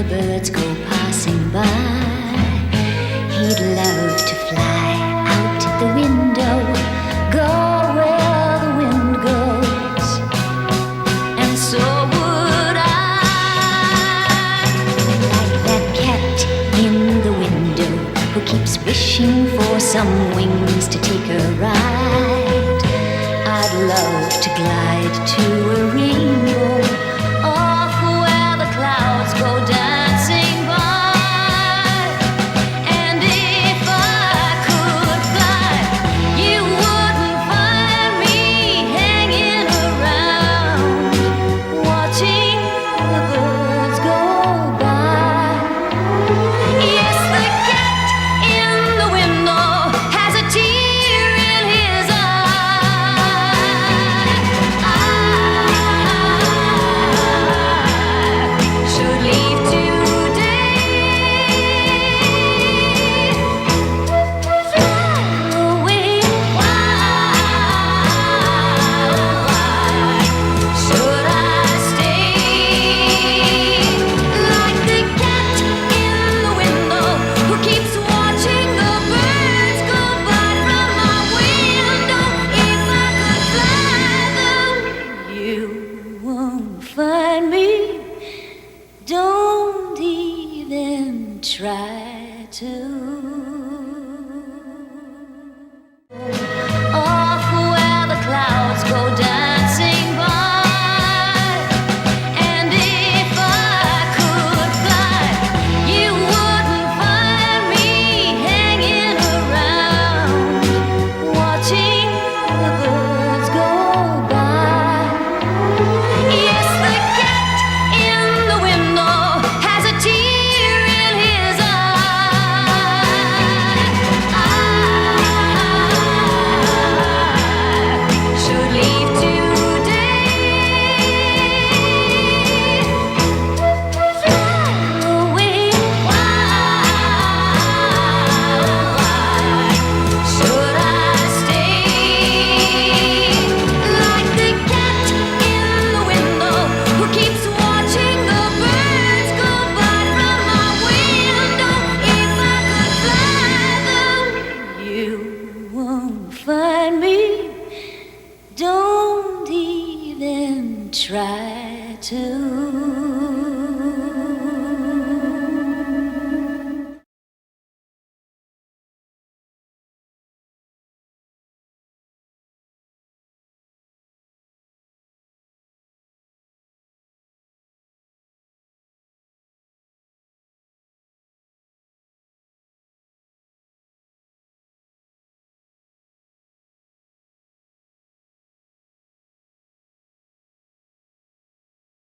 birds go passing by. He'd love to fly out the window, go where the wind goes, and so would I. Like that cat in the window who keeps wishing for some wings to take a ride. I'd love to glide to a rainbow off where the clouds go dancing by. And if I could fly, you wouldn't find me hanging around, watching the birds go by. Yes, the cat in the window has a tear in his eye. I should leave today. Fly away. Why should I stay? Like the cat in the window who keeps watching the birds go by from my window. If I could fly them, you won't find me. Don't even try to.